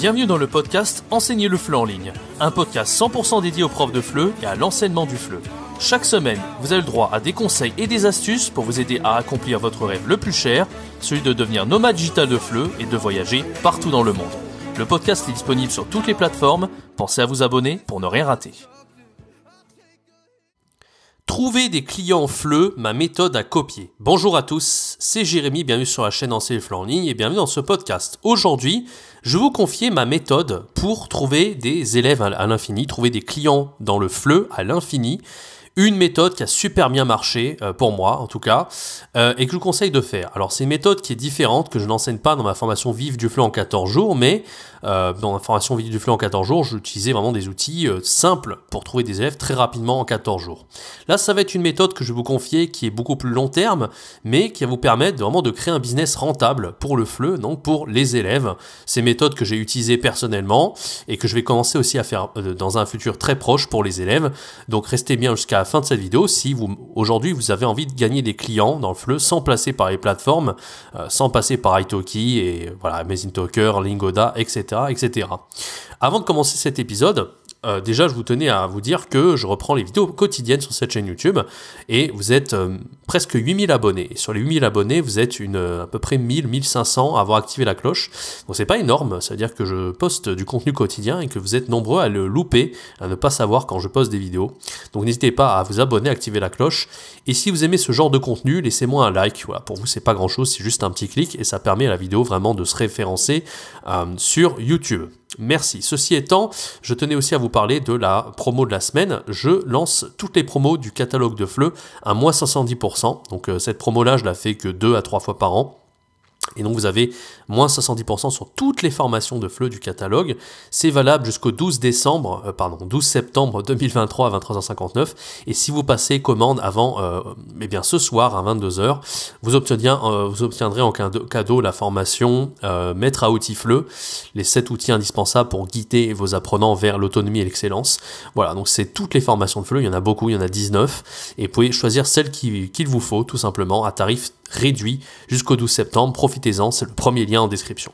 Bienvenue dans le podcast Enseigner le FLE en ligne, un podcast 100% dédié aux profs de FLE et à l'enseignement du FLE. Chaque semaine, vous avez le droit à des conseils et des astuces pour vous aider à accomplir votre rêve le plus cher, celui de devenir nomade digital de FLE et de voyager partout dans le monde. Le podcast est disponible sur toutes les plateformes, pensez à vous abonner pour ne rien rater. Trouver des clients FLE, ma méthode à copier. Bonjour à tous, c'est Jérémy, bienvenue sur la chaîne Enseigner le FLE en ligne et bienvenue dans ce podcast. Aujourd'hui, je vais vous confier ma méthode pour trouver des élèves à l'infini, trouver des clients dans le FLE à l'infini. Une méthode qui a super bien marché, pour moi en tout cas, et que je vous conseille de faire. Alors c'est une méthode qui est différente, que je n'enseigne pas dans ma formation Vive du FLE en 14 jours, mais dans ma formation Vive du FLE en 14 jours, j'utilisais vraiment des outils simples pour trouver des élèves très rapidement en 14 jours. Là, ça va être une méthode que je vais vous confier qui est beaucoup plus long terme, mais qui va vous permettre vraiment de créer un business rentable pour le FLE, donc pour les élèves. Ces méthodes que j'ai utilisées personnellement et que je vais commencer aussi à faire dans un futur très proche pour les élèves. Donc restez bien jusqu'à la fin de cette vidéo si aujourd'hui vous avez envie de gagner des clients dans le FLE sans passer par les plateformes, sans passer par Italki et voilà, Amazing Talker, Lingoda, etc., etc. Avant de commencer cet épisode, déjà, je vous tenais à vous dire que je reprends les vidéos quotidiennes sur cette chaîne YouTube et vous êtes presque 8000 abonnés. Et sur les 8000 abonnés, vous êtes à peu près 1500 à avoir activé la cloche. Donc c'est pas énorme, ça veut dire que je poste du contenu quotidien et que vous êtes nombreux à le louper, à ne pas savoir quand je poste des vidéos. Donc n'hésitez pas à vous abonner, à activer la cloche. Et si vous aimez ce genre de contenu, laissez-moi un like. Voilà, pour vous, c'est pas grand-chose, c'est juste un petit clic et ça permet à la vidéo vraiment de se référencer sur YouTube. Merci. Ceci étant, je tenais aussi à vous parler de la promo de la semaine. Je lance toutes les promos du catalogue de FLE à moins 70%. Donc cette promo-là, je la fais que 2 à 3 fois par an. Et donc vous avez moins 70% sur toutes les formations de FLE du catalogue. C'est valable jusqu'au 12 septembre 2023 à 23h59. Et si vous passez commande avant ce soir à 22h, vous obtiendrez en cadeau la formation Maître à outils FLE, les 7 outils indispensables pour guider vos apprenants vers l'autonomie et l'excellence. Voilà, donc c'est toutes les formations de FLE, il y en a beaucoup, il y en a 19. Et vous pouvez choisir celle qu'il vous faut tout simplement à tarif réduit jusqu'au 12 septembre. Profitez-en, c'est le premier lien en description.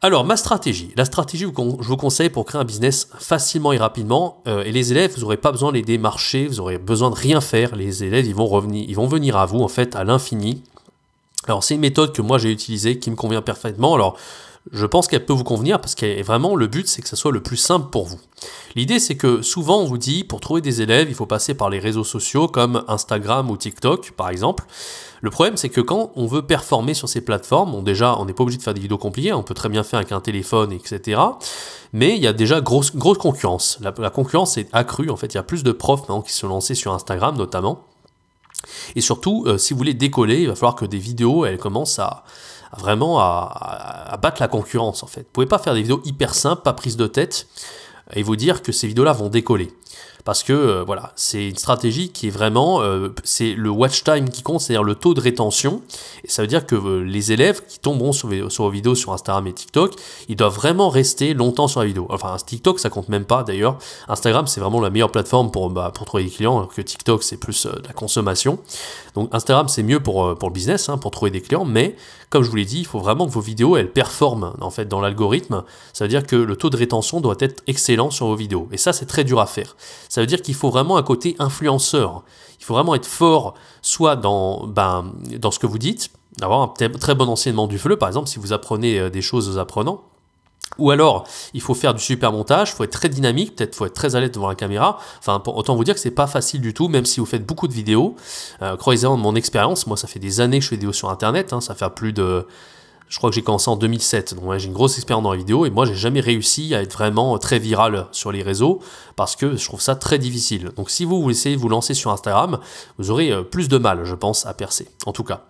Alors, ma stratégie. La stratégie que je vous conseille pour créer un business facilement et rapidement. Et les élèves, vous n'aurez pas besoin de les démarcher, vous n'aurez besoin de rien faire. Les élèves, ils vont venir à vous, en fait, à l'infini. Alors, c'est une méthode que moi j'ai utilisée, qui me convient parfaitement. Alors, je pense qu'elle peut vous convenir parce que vraiment le but c'est que ça soit le plus simple pour vous. L'idée c'est que souvent on vous dit pour trouver des élèves il faut passer par les réseaux sociaux comme Instagram ou TikTok par exemple. Le problème c'est que quand on veut performer sur ces plateformes, déjà on n'est pas obligé de faire des vidéos compliquées, on peut très bien faire avec un téléphone etc. Mais il y a déjà grosse concurrence. La concurrence est accrue en fait, il y a plus de profs maintenant qui se sont lancés sur Instagram notamment. Et surtout si vous voulez décoller il va falloir que des vidéos elles commencent à battre la concurrence en fait. Vous pouvez pas faire des vidéos hyper simples, pas prises de tête, et vous dire que ces vidéos-là vont décoller. Parce que voilà, c'est une stratégie qui est vraiment, c'est le watch time qui compte, c'est-à-dire le taux de rétention. Et ça veut dire que les élèves qui tomberont sur vos vidéos sur Instagram et TikTok, ils doivent vraiment rester longtemps sur la vidéo. Enfin, TikTok, ça compte même pas d'ailleurs. Instagram, c'est vraiment la meilleure plateforme pour trouver des clients, alors que TikTok, c'est plus de la consommation. Donc Instagram, c'est mieux pour le business, pour trouver des clients. Mais comme je vous l'ai dit, il faut vraiment que vos vidéos, elles performent en fait dans l'algorithme. Ça veut dire que le taux de rétention doit être excellent sur vos vidéos. Et ça, c'est très dur à faire. Ça veut dire qu'il faut vraiment un côté influenceur. Il faut vraiment être fort, soit dans ce que vous dites, avoir un très bon enseignement du FLE, par exemple, si vous apprenez des choses aux apprenants. Ou alors, il faut faire du super montage, il faut être très dynamique, peut-être il faut être très à l'aise devant la caméra. Enfin, autant vous dire que c'est pas facile du tout, même si vous faites beaucoup de vidéos. Croyez-en de mon expérience, moi ça fait des années que je fais des vidéos sur Internet, ça fait plus de... Je crois que j'ai commencé en 2007, donc j'ai une grosse expérience dans la vidéo et moi j'ai jamais réussi à être vraiment très viral sur les réseaux parce que je trouve ça très difficile. Donc si vous essayez de vous lancer sur Instagram, vous aurez plus de mal, je pense, à percer, en tout cas.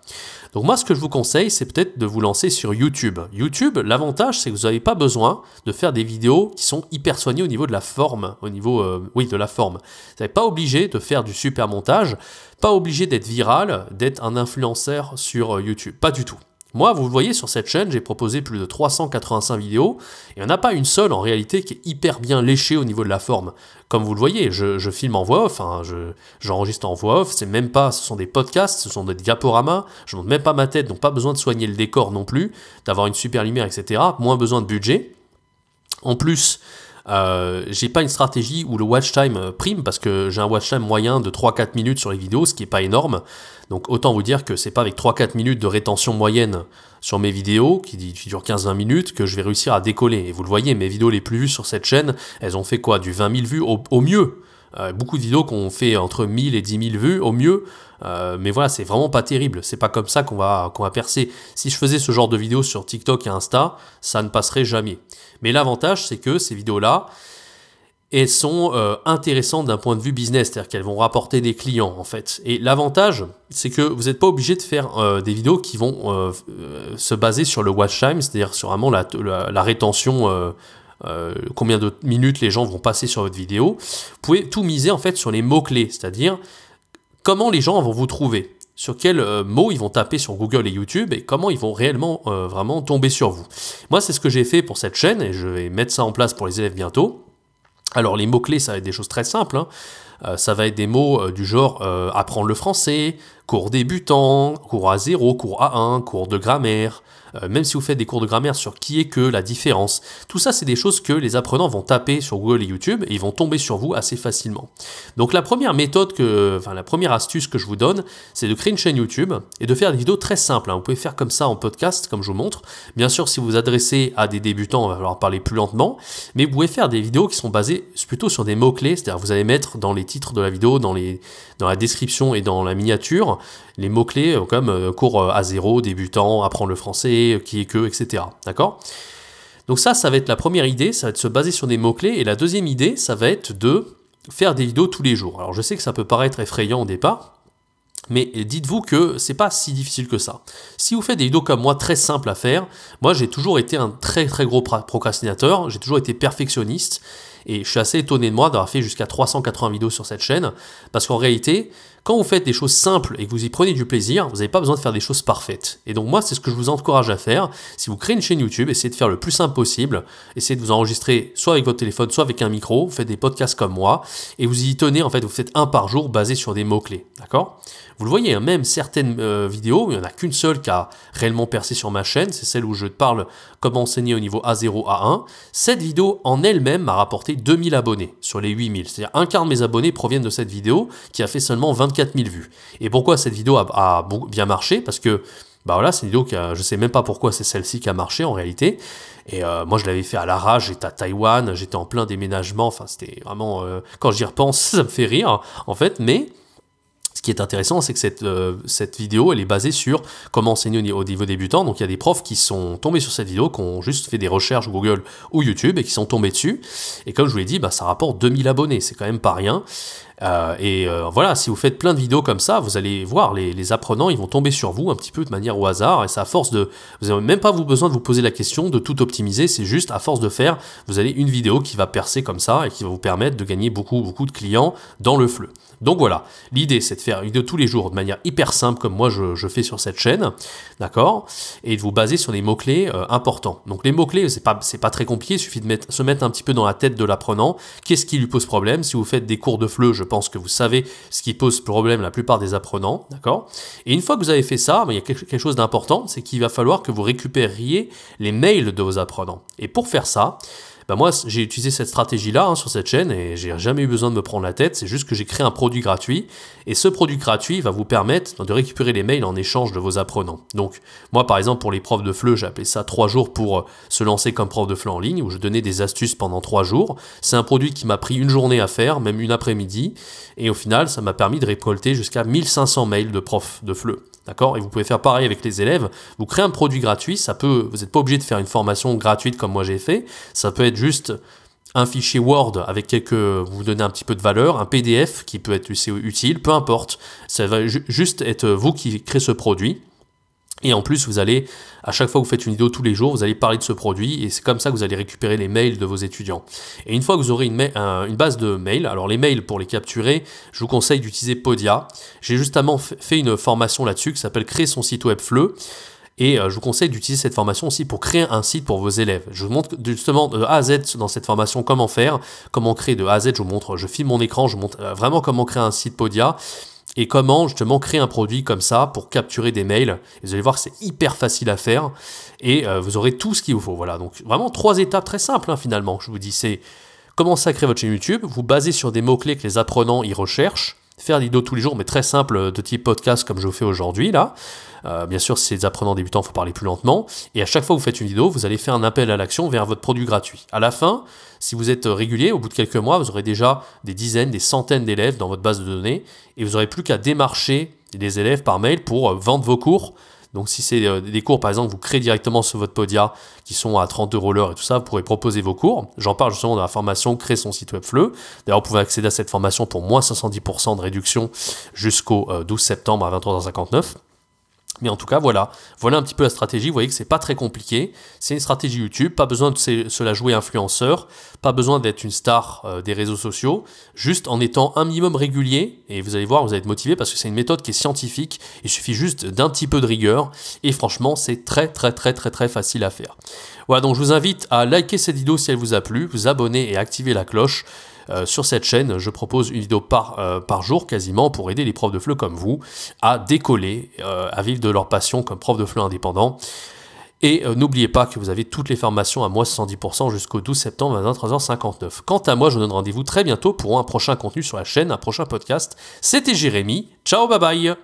Donc moi ce que je vous conseille, c'est peut-être de vous lancer sur YouTube. YouTube, l'avantage c'est que vous n'avez pas besoin de faire des vidéos qui sont hyper soignées au niveau de la forme, de la forme. Vous n'êtes pas obligé de faire du super montage, pas obligé d'être viral, d'être un influenceur sur YouTube, pas du tout. Moi, vous le voyez sur cette chaîne, j'ai proposé plus de 385 vidéos, et il n'y en a pas une seule en réalité qui est hyper bien léchée au niveau de la forme. Comme vous le voyez, je filme en voix off, j'enregistre en voix off, ce sont des podcasts, ce sont des diaporamas, je ne montre même pas ma tête, donc pas besoin de soigner le décor non plus, d'avoir une super lumière, etc. Moins besoin de budget. En plus, j'ai pas une stratégie où le watch time prime parce que j'ai un watch time moyen de 3-4 minutes sur les vidéos, ce qui est pas énorme. Donc autant vous dire que c'est pas avec 3-4 minutes de rétention moyenne sur mes vidéos, qui durent 15-20 minutes, que je vais réussir à décoller. Et vous le voyez, mes vidéos les plus vues sur cette chaîne, elles ont fait quoi? Du 20 000 vues au mieux. Beaucoup de vidéos qu'on fait entre 1000 et 10 000 vues au mieux, mais voilà, c'est vraiment pas terrible. C'est pas comme ça qu'on va percer. Si je faisais ce genre de vidéos sur TikTok et Insta, ça ne passerait jamais. Mais l'avantage, c'est que ces vidéos-là, elles sont intéressantes d'un point de vue business, c'est-à-dire qu'elles vont rapporter des clients en fait. Et l'avantage, c'est que vous n'êtes pas obligé de faire des vidéos qui vont se baser sur le watch time, c'est-à-dire sur vraiment la rétention. Combien de minutes les gens vont passer sur votre vidéo. Vous pouvez tout miser en fait sur les mots-clés, c'est-à-dire comment les gens vont vous trouver, sur quels mots ils vont taper sur Google et YouTube et comment ils vont réellement vraiment tomber sur vous. Moi, c'est ce que j'ai fait pour cette chaîne et je vais mettre ça en place pour les élèves bientôt. Alors, les mots-clés, ça va être des choses très simples, hein. Ça va être des mots du genre apprendre le français, cours débutant, cours A0, cours A1, cours de grammaire, même si vous faites des cours de grammaire sur qui est que, la différence. Tout ça, c'est des choses que les apprenants vont taper sur Google et YouTube et ils vont tomber sur vous assez facilement. Donc la première méthode, la première astuce que je vous donne, c'est de créer une chaîne YouTube et de faire des vidéos très simples, hein. Vous pouvez faire comme ça en podcast, comme je vous montre. Bien sûr, si vous vous adressez à des débutants, on va falloir parler plus lentement, mais vous pouvez faire des vidéos qui sont basées plutôt sur des mots-clés, c'est-à-dire vous allez mettre dans les titres de la vidéo, dans la description et dans la miniature, les mots-clés comme cours A0, débutant, apprendre le français, qui est que, etc. D'accord? Donc ça va être la première idée, ça va être de se baser sur des mots-clés. Et la deuxième idée, ça va être de faire des vidéos tous les jours. Alors je sais que ça peut paraître effrayant au départ, mais dites-vous que c'est pas si difficile que ça. Si vous faites des vidéos comme moi, très simples à faire, moi j'ai toujours été un très très gros procrastinateur, j'ai toujours été perfectionniste, et je suis assez étonné de moi d'avoir fait jusqu'à 380 vidéos sur cette chaîne, parce qu'en réalité, quand vous faites des choses simples et que vous y prenez du plaisir, vous n'avez pas besoin de faire des choses parfaites. Et donc moi, c'est ce que je vous encourage à faire. Si vous créez une chaîne YouTube, essayez de faire le plus simple possible. Essayez de vous enregistrer soit avec votre téléphone, soit avec un micro. Vous faites des podcasts comme moi et vous y tenez. En fait, vous faites un par jour basé sur des mots-clés. D'accord? Vous le voyez, hein, même certaines vidéos, il n'y en a qu'une seule qui a réellement percé sur ma chaîne. C'est celle où je te parle comment enseigner au niveau A0, A1. Cette vidéo en elle-même m'a rapporté 2000 abonnés sur les 8000. C'est-à-dire un quart de mes abonnés proviennent de cette vidéo qui a fait seulement 24 000 vues. Et pourquoi cette vidéo a bien marché? Parce que bah voilà, c'est une vidéo je sais même pas pourquoi c'est celle-ci qui a marché en réalité. Et moi je l'avais fait à l'arrache, j'étais à Taïwan, j'étais en plein déménagement, enfin c'était vraiment, quand j'y repense, ça me fait rire en fait, mais ce qui est intéressant, c'est que cette vidéo, elle est basée sur comment enseigner au niveau débutant. Donc il y a des profs qui sont tombés sur cette vidéo, qui ont juste fait des recherches Google ou YouTube et qui sont tombés dessus. Et comme je vous l'ai dit, bah, ça rapporte 2000 abonnés, c'est quand même pas rien. Voilà, si vous faites plein de vidéos comme ça, vous allez voir, les apprenants, ils vont tomber sur vous un petit peu de manière au hasard, et c'est à force de... Vous n'avez même pas besoin de vous poser la question de tout optimiser, c'est juste à force de faire, vous avez une vidéo qui va percer comme ça, et qui va vous permettre de gagner beaucoup de clients dans le fleu. Donc voilà, l'idée c'est de faire une vidéo tous les jours de manière hyper simple, comme moi je fais sur cette chaîne, d'accord, et de vous baser sur des mots-clés importants. Donc les mots-clés, c'est pas très compliqué, il suffit de se mettre un petit peu dans la tête de l'apprenant, qu'est-ce qui lui pose problème. Si vous faites des cours de FLE, je pense que vous savez ce qui pose problème à la plupart des apprenants, d'accord. Et une fois que vous avez fait ça, il y a quelque chose d'important, c'est qu'il va falloir que vous récupériez les mails de vos apprenants. Et pour faire ça, ben moi j'ai utilisé cette stratégie-là sur cette chaîne et j'ai jamais eu besoin de me prendre la tête, c'est juste que j'ai créé un produit gratuit et ce produit gratuit va vous permettre de récupérer les mails en échange de vos apprenants. Donc moi par exemple pour les profs de FLE, j'ai appelé ça 3 jours pour se lancer comme prof de FLE en ligne où je donnais des astuces pendant 3 jours. C'est un produit qui m'a pris une journée à faire, même une après-midi, et au final ça m'a permis de récolter jusqu'à 1500 mails de profs de FLE. D'accord? Et vous pouvez faire pareil avec les élèves. Vous créez un produit gratuit, vous n'êtes pas obligé de faire une formation gratuite comme moi j'ai fait. Ça peut être juste un fichier Word avec vous donnez un petit peu de valeur, un PDF qui peut être utile, peu importe. Ça va juste être vous qui créez ce produit. Et en plus, vous allez, à chaque fois que vous faites une vidéo tous les jours, vous allez parler de ce produit et c'est comme ça que vous allez récupérer les mails de vos étudiants. Et une fois que vous aurez une base de mails, alors les mails pour les capturer, je vous conseille d'utiliser Podia. J'ai justement fait une formation là-dessus qui s'appelle Créer son site web FLE. Et je vous conseille d'utiliser cette formation aussi pour créer un site pour vos élèves. Je vous montre justement de A à Z dans cette formation comment faire, comment créer de A à Z. Je filme mon écran, je vous montre vraiment comment créer un site Podia. et comment justement créer un produit comme ça pour capturer des mails. Et vous allez voir que c'est hyper facile à faire et vous aurez tout ce qu'il vous faut. Voilà, donc vraiment 3 étapes très simples finalement. Je vous dis, c'est commencer à créer votre chaîne YouTube, vous basez sur des mots-clés que les apprenants y recherchent, faire des vidéos tous les jours, mais très simple, de type podcast comme je vous fais aujourd'hui là. Bien sûr, si c'est des apprenants débutants, il faut parler plus lentement. Et à chaque fois que vous faites une vidéo, vous allez faire un appel à l'action vers votre produit gratuit. À la fin, si vous êtes régulier, au bout de quelques mois, vous aurez déjà des dizaines, des centaines d'élèves dans votre base de données et vous n'aurez plus qu'à démarcher des élèves par mail pour vendre vos cours. Donc si c'est des cours, par exemple, vous créez directement sur votre Podia qui sont à 30 € l'heure et tout ça, vous pourrez proposer vos cours. J'en parle justement dans la formation Créer son site web FLE. D'ailleurs, vous pouvez accéder à cette formation pour moins 70% de réduction jusqu'au 12 septembre à 23h59. Mais en tout cas, voilà un petit peu la stratégie. Vous voyez que c'est pas très compliqué. C'est une stratégie YouTube. Pas besoin de se la jouer influenceur. Pas besoin d'être une star des réseaux sociaux. Juste en étant un minimum régulier. Et vous allez voir, vous allez être motivé parce que c'est une méthode qui est scientifique. Il suffit juste d'un petit peu de rigueur. Et franchement, c'est très facile à faire. Voilà, donc je vous invite à liker cette vidéo si elle vous a plu, vous abonner et activer la cloche. Sur cette chaîne, je propose une vidéo par jour quasiment pour aider les profs de FLE comme vous à décoller, à vivre de leur passion comme prof de FLE indépendant. Et n'oubliez pas que vous avez toutes les formations à moins 70% jusqu'au 12 septembre à 23h59. Quant à moi, je vous donne rendez-vous très bientôt pour un prochain contenu sur la chaîne, un prochain podcast. C'était Jérémy. Ciao, bye bye.